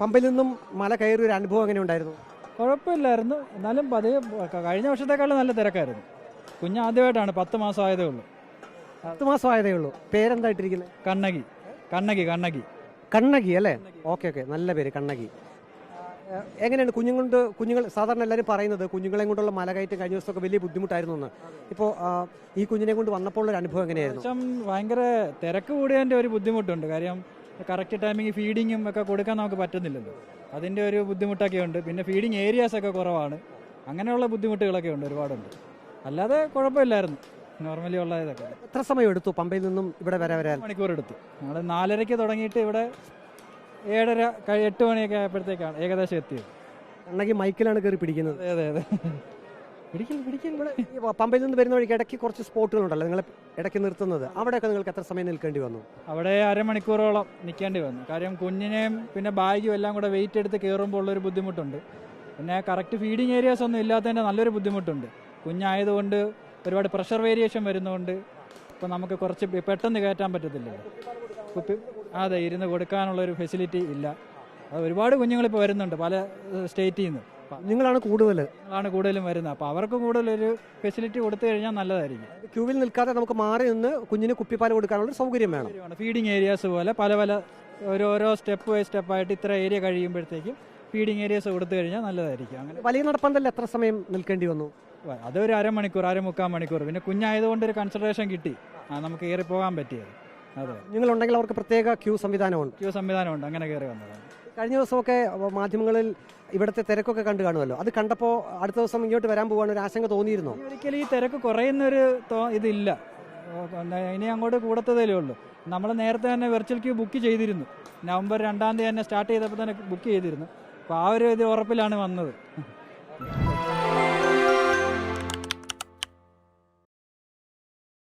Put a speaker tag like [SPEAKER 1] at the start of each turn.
[SPEAKER 1] പമ്പയിൽ നിന്നും മല കയറിയ ഒരു അനുഭവം എങ്ങനെ ഉണ്ടായിരുന്നു?
[SPEAKER 2] കുഴപ്പമില്ലായിരുന്നു. എന്നാലും പതിയെ കഴിഞ്ഞ വർഷത്തെക്കാളും നല്ല തിരക്കായിരുന്നു. കുഞ്ഞ് ആദ്യമായിട്ടാണ്, 10 മാസം ആയതേ ഉള്ളൂ.
[SPEAKER 1] 10 മാസം ആയതേ ഉള്ളൂ. പേരെന്തായിട്ടിരിക്കുന്നത്?
[SPEAKER 2] കണ്ണകി. കണ്ണകി കണ്ണകി
[SPEAKER 1] കണ്ണകി അല്ലേ? ഓക്കെ ഓക്കെ, നല്ല പേര് കണ്ണകി. എങ്ങനെയാണ് കുഞ്ഞുങ്ങൾ സാധാരണ എല്ലാവരും പറയുന്നത് കുഞ്ഞുങ്ങളെ കൊണ്ടുള്ള മലകയറ്റം കഴിഞ്ഞ ദിവസമൊക്കെ വലിയ ബുദ്ധിമുട്ടായിരുന്നു എന്ന്. ഇപ്പോൾ ഈ കുഞ്ഞിനെ കൊണ്ട് വന്നപ്പോൾ ഒരു അനുഭവം എങ്ങനെയായിരുന്നു?
[SPEAKER 2] ഭയങ്കര തിരക്ക് കൂടിയതിൻ്റെ ഒരു ബുദ്ധിമുട്ടുണ്ട്. കാര്യം കറക്റ്റ് ടൈമിങ് ഫീഡിങ്ങും ഒക്കെ കൊടുക്കാൻ നമുക്ക് പറ്റുന്നില്ലല്ലോ. അതിൻ്റെ ഒരു ബുദ്ധിമുട്ടൊക്കെ ഉണ്ട്. പിന്നെ ഫീഡിങ് ഏരിയാസ് ഒക്കെ കുറവാണ്. അങ്ങനെയുള്ള ബുദ്ധിമുട്ടുകളൊക്കെ ഉണ്ട്, ഒരുപാടുണ്ട്. അല്ലാതെ കുഴപ്പമില്ലായിരുന്നു, നോർമലി ഉള്ള ഇതൊക്കെ.
[SPEAKER 1] എത്ര സമയം എടുത്തു പമ്പയിൽ നിന്നും ഇവിടെ വരാൻ?
[SPEAKER 2] മണിക്കൂർ എടുത്തു. നമ്മൾ 4:30 തുടങ്ങിയിട്ട് ഇവിടെ 7:30 8 മണിയൊക്കെ ആയപ്പോഴത്തേക്കാണ് ഏകദേശം എത്തിയത്.
[SPEAKER 1] കണ്ണകി മൈക്കിലാണ് കയറി പിടിക്കുന്നത്.
[SPEAKER 2] അതെ അതെ, പിടിക്കില്ല.
[SPEAKER 1] ഈ പമ്പയിൽ നിന്ന് വരുന്ന വഴിക്ക് ഇടയ്ക്ക് കുറച്ച് സ്പോട്ടുകളുണ്ടല്ലോ നിങ്ങൾ ഇടയ്ക്ക് നിർത്തുന്നത്, അവിടെയൊക്കെ നിങ്ങൾക്ക് എത്ര സമയം നിൽക്കേണ്ടി വന്നു?
[SPEAKER 2] അവിടെ 1/2 മണിക്കൂറോളം നിൽക്കേണ്ടി വന്നു. കാര്യം കുഞ്ഞിനെയും പിന്നെ ബാഗും എല്ലാം കൂടെ വെയിറ്റ് എടുത്ത് കയറുമ്പോൾ ഉള്ളൊരു ബുദ്ധിമുട്ടുണ്ട്. പിന്നെ കറക്റ്റ് ഫീഡിങ് ഏരിയാസ് ഒന്നും ഇല്ലാത്തതിൻ്റെ നല്ലൊരു ബുദ്ധിമുട്ടുണ്ട്. കുഞ്ഞായതുകൊണ്ട് ഒരുപാട് പ്രഷർ വേരിയേഷൻ വരുന്നതുകൊണ്ട് ഇപ്പോൾ നമുക്ക് കുറച്ച് പെട്ടെന്ന് കയറ്റാൻ പറ്റത്തില്ലല്ലോ. അതെ, ഇരുന്ന് കൊടുക്കാനുള്ളൊരു ഫെസിലിറ്റി ഇല്ല. അത് ഒരുപാട് കുഞ്ഞുങ്ങളിപ്പോൾ വരുന്നുണ്ട് പല സ്റ്റേറ്റിൽ നിന്ന്.
[SPEAKER 1] നിങ്ങളാണ്
[SPEAKER 2] കൂടുതലും വരുന്നത്. അപ്പോൾ അവർക്ക് കൂടുതലൊരു ഫെസിലിറ്റി കൊടുത്തു കഴിഞ്ഞാൽ നല്ലതായിരിക്കും.
[SPEAKER 1] ക്യൂവിൽ നിൽക്കാതെ നമുക്ക് മാറി നിന്ന് കുഞ്ഞിന് കുപ്പിപ്പാൽ കൊടുക്കാനുള്ള സൗകര്യം വേണം.
[SPEAKER 2] ഫീഡിങ് ഏരിയാസ് പോലെ പല ഓരോ സ്റ്റെപ്പ് ബൈ സ്റ്റെപ്പായിട്ട് ഇത്ര ഏരിയ കഴിയുമ്പോഴത്തേക്കും ഫീഡിങ് ഏരിയാസ് കൊടുത്തു കഴിഞ്ഞാൽ നല്ലതായിരിക്കും. അങ്ങനെ
[SPEAKER 1] വലിയ നടപ്പന്തലിൽ എത്ര സമയം നിൽക്കേണ്ടി വന്നു?
[SPEAKER 2] അതൊരു 1/2 മണിക്കൂർ 1/4 മണിക്കൂർ. പിന്നെ കുഞ്ഞായതുകൊണ്ട് ഒരു കൺസിഡറേഷൻ കിട്ടി, നമുക്ക് കയറി പോകാൻ പറ്റിയത്. അതെ,
[SPEAKER 1] നിങ്ങളുണ്ടെങ്കിൽ അവർക്ക് പ്രത്യേക ക്യൂ സംവിധാനമുണ്ട്.
[SPEAKER 2] അങ്ങനെ കയറി വന്നതാണ്.
[SPEAKER 1] കഴിഞ്ഞ ദിവസമൊക്കെ മാധ്യമങ്ങളിൽ ഇവിടുത്തെ തിരക്കൊക്കെ കണ്ടു കാണുമല്ലോ. അത് കണ്ടപ്പോൾ അടുത്ത ദിവസം ഇങ്ങോട്ട് വരാൻ പോകാൻ ഒരു ആശങ്ക തോന്നിയിരുന്നോ?
[SPEAKER 2] ഒരിക്കലും ഈ തിരക്ക് കുറയുന്നൊരു ഇതില്ല. ഇനി അങ്ങോട്ട് കൂടത്തതേ ഉള്ളൂ. നമ്മൾ നേരത്തെ തന്നെ വെർച്വൽ ക്യൂ ബുക്ക് ചെയ്തിരുന്നു. നവംബർ 2 തന്നെ സ്റ്റാർട്ട് ചെയ്തപ്പോൾ തന്നെ ബുക്ക് ചെയ്തിരുന്നു. അപ്പോൾ ആ ഒരു ഇത് ഉറപ്പിലാണ് വന്നത്.